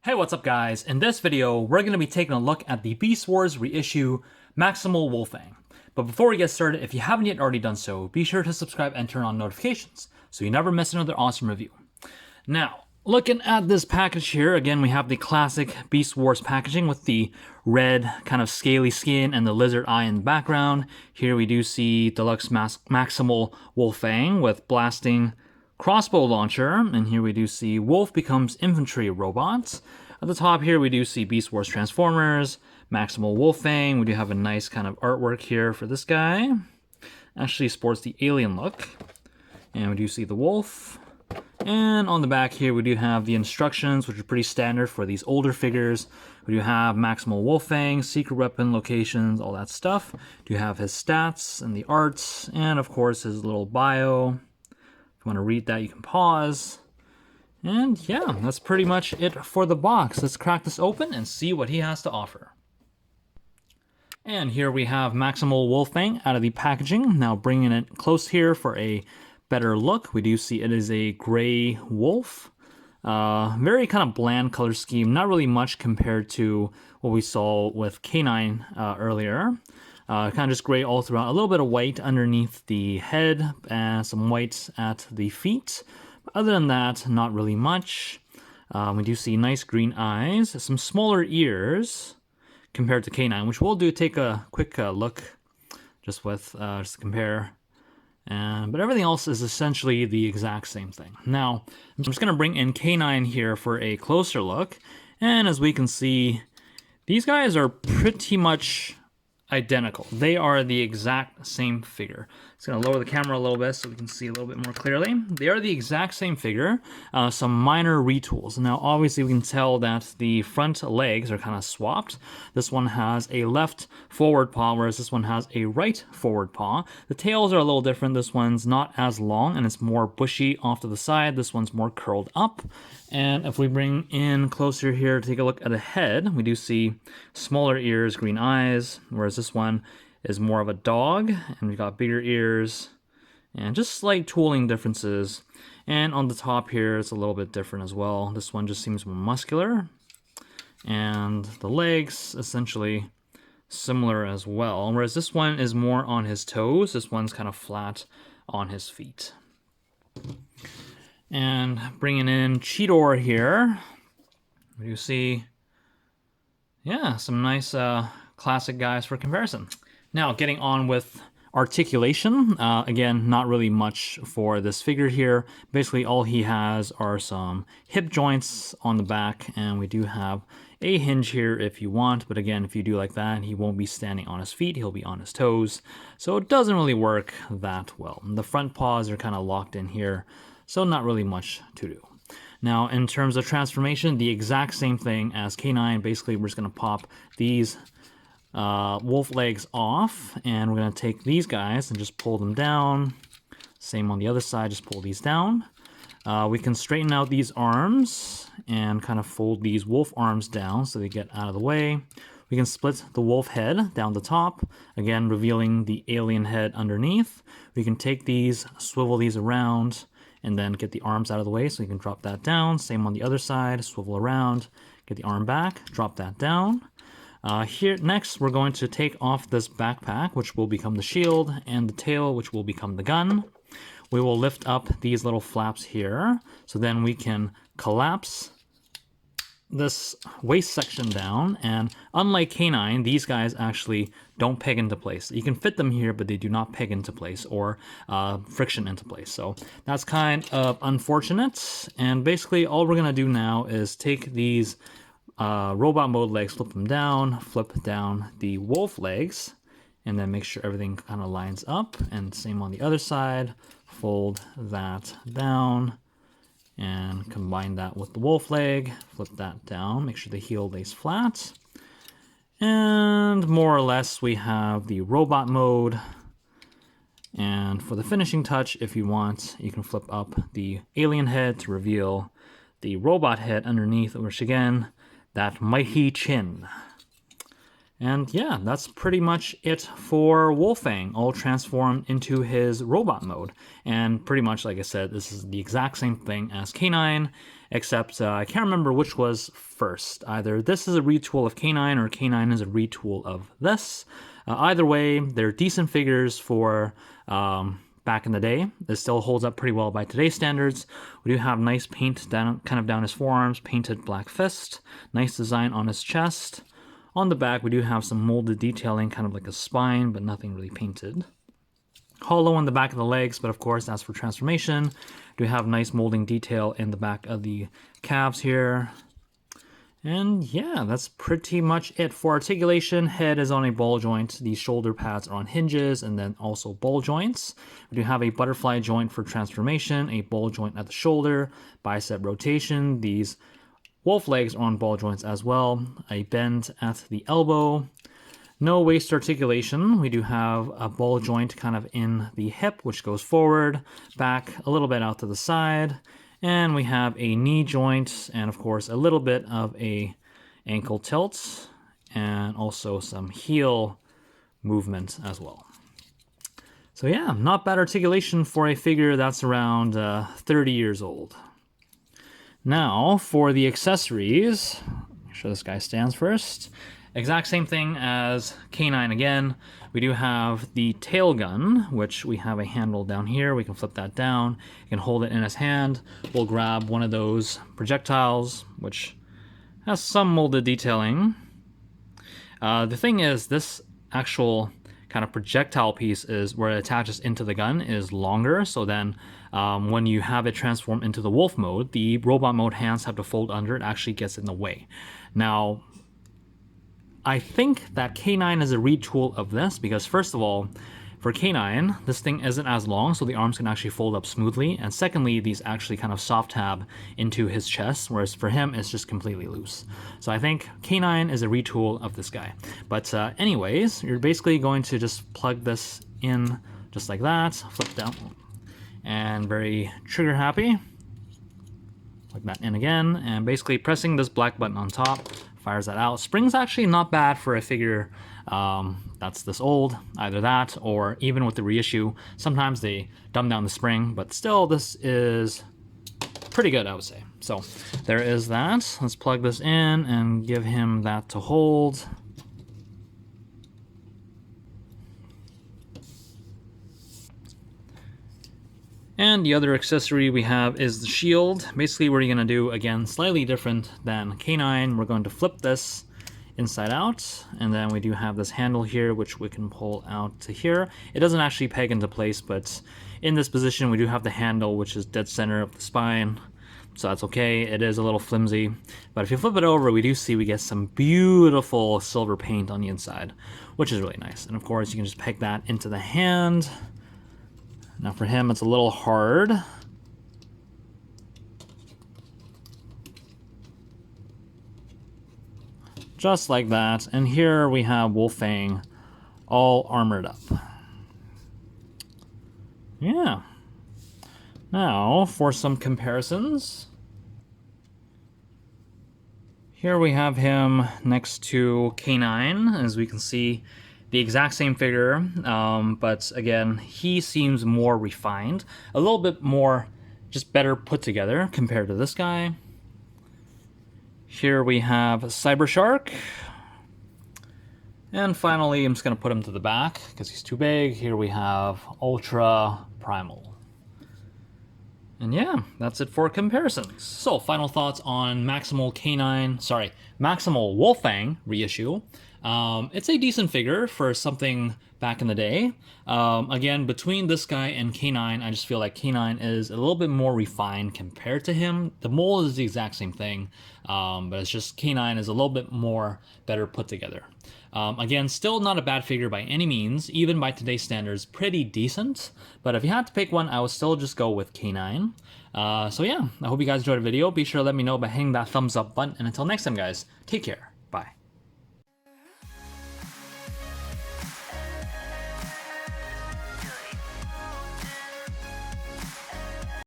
Hey, what's up guys? In this video, we're going to be taking a look at the Beast Wars Reissue Maximal Wolfang. But before we get started, if you haven't yet already done so, be sure to subscribe and turn on notifications so you never miss another awesome review. Now, looking at this package here, again we have the classic Beast Wars packaging with the red kind of scaly skin and the lizard eye in the background. Here we do see Deluxe Maximal Wolfang with blasting crossbow launcher, and here we do see Wolf becomes infantry robot. At the top here we do see Beast Wars Transformers, Maximal Wolfang. We do have a nice kind of artwork here for this guy. Actually sports the alien look. And we do see the wolf. And on the back here we do have the instructions, which are pretty standard for these older figures. We do have Maximal Wolfang, secret weapon locations, all that stuff. We do have his stats and the arts, and of course his little bio. If you want to read that, you can pause. And yeah, that's pretty much it for the box. Let's crack this open and see what he has to offer. And here we have Maximal Wolfang out of the packaging. Now bringing it close here for a better look. We do see it is a gray wolf. Very kind of bland color scheme. Not really much compared to what we saw with K9 earlier. Kind of just gray all throughout. A little bit of white underneath the head and some white at the feet. Other than that, not really much. We do see nice green eyes, some smaller ears compared to K9, which we'll do take a quick look just with just to compare. But everything else is essentially the exact same thing. Now, I'm just going to bring in K9 here for a closer look. And as we can see, these guys are pretty much identical. They are the exact same figure. It's going to lower the camera a little bit so we can see a little bit more clearly. They are the exact same figure, some minor retools. Now obviously we can tell that the front legs are kind of swapped. This one has a left forward paw, whereas this one has a right forward paw. The tails are a little different. This one's not as long and it's more bushy off to the side. This one's more curled up. And if we bring in closer here to take a look at the head, we do see smaller ears, green eyes, whereas this one is more of a dog, and we've got bigger ears, and just slight tooling differences. And on the top here, it's a little bit different as well. This one just seems more muscular, and the legs essentially similar as well, whereas this one is more on his toes. This one's kind of flat on his feet. And bringing in Cheetor here, we do see, yeah, some nice classic guys for comparison. Now, getting on with articulation. Again, not really much for this figure here. Basically, all he has are some hip joints on the back, and we do have a hinge here if you want. But again, if you do like that, he won't be standing on his feet. He'll be on his toes. So it doesn't really work that well. The front paws are kind of locked in here, so not really much to do. Now, in terms of transformation, the exact same thing as K9. Basically, we're just going to pop these wolf legs off, and we're going to take these guys and just pull them down. Same on the other side, just pull these down. We can straighten out these arms and kind of fold these wolf arms down so they get out of the way. We can split the wolf head down the top, again revealing the alien head underneath. We can take these, swivel these around, and then get the arms out of the way so you can drop that down. Same on the other side, swivel around, get the arm back, drop that down. Here next, we're going to take off this backpack, which will become the shield, and the tail, which will become the gun. We will lift up these little flaps here, so then we can collapse this waist section down, and unlike K9, these guys actually don't peg into place. You can fit them here, but they do not peg into place or friction into place. So that's kind of unfortunate, and basically all we're going to do now is take these robot mode legs, flip down the wolf legs, and then make sure everything kind of lines up. And same on the other side, fold that down and combine that with the wolf leg, flip that down, make sure the heel lays flat. And more or less we have the robot mode. And for the finishing touch, if you want, you can flip up the alien head to reveal the robot head underneath, which again, that mighty chin. And yeah, that's pretty much it for Wolfang, all transformed into his robot mode. And pretty much, like I said, this is the exact same thing as K9, except I can't remember which was first. Either this is a retool of K9 or K9 is a retool of this. Either way, they're decent figures for back in the day. This still holds up pretty well by today's standards. We do have nice paint down, kind of down his forearms, painted black fist, nice design on his chest. On the back, we do have some molded detailing, kind of like a spine, but nothing really painted. Hollow on the back of the legs, but of course, that's for transformation. We do have nice molding detail in the back of the calves here. And yeah, that's pretty much it for articulation. Head is on a ball joint. These shoulder pads are on hinges and then also ball joints. We do have a butterfly joint for transformation, a ball joint at the shoulder, bicep rotation. These wolf legs are on ball joints as well. A bend at the elbow. No waist articulation. We do have a ball joint kind of in the hip, which goes forward, back, a little bit out to the side. And we have a knee joint and of course a little bit of a ankle tilt and also some heel movement as well. So yeah, not bad articulation for a figure that's around 30 years old. Now for the accessories, make sure this guy stands first. Exact same thing as K9 again. We do have the tail gun, which we have a handle down here. We can flip that down. You can hold it in his hand. We'll grab one of those projectiles, which has some molded detailing. The thing is, this actual kind of projectile piece is where it attaches into the gun is longer. So then when you have it transform into the wolf mode, the robot mode hands have to fold under. It actually gets in the way. Now, I think that K9 is a retool of this because first of all, for K9, this thing isn't as long, so the arms can actually fold up smoothly. And secondly, these actually kind of soft tab into his chest, whereas for him, it's just completely loose. So I think K9 is a retool of this guy. But anyways, you're basically going to just plug this in just like that, flip down, and very trigger happy. Plug that in again, and basically pressing this black button on top fires that out. Spring's actually not bad for a figure that's this old, either that or even with the reissue. Sometimes they dumb down the spring, but still this is pretty good, I would say. So there is that. Let's plug this in and give him that to hold. And the other accessory we have is the shield. Basically, what you're going to do, again, slightly different than K9. We're going to flip this inside out, and then we do have this handle here, which we can pull out to here. It doesn't actually peg into place, but in this position, we do have the handle, which is dead center of the spine. So that's okay. It is a little flimsy. But if you flip it over, we do see we get some beautiful silver paint on the inside, which is really nice. And of course, you can just peg that into the hand. Now for him, it's a little hard. Just like that. And here we have Wolfang all armored up. Yeah. Now for some comparisons. Here we have him next to K9, as we can see. The exact same figure, but again, he seems more refined, a little bit more, just better put together compared to this guy. Here we have Cybershark. And finally, I'm just going to put him to the back because he's too big. Here we have Ultra Primal. And yeah, that's it for comparisons. So, final thoughts on Maximal Wolfang reissue. It's a decent figure for something back in the day. Again, between this guy and K9, I just feel like K9 is a little bit more refined compared to him. The mold is the exact same thing, but it's just K9 is a little bit more better put together. Again, still not a bad figure by any means, even by today's standards, pretty decent. But if you had to pick one, I would still just go with K9. So yeah, I hope you guys enjoyed the video. Be sure to let me know by hitting that thumbs up button. And until next time, guys, take care. Bye.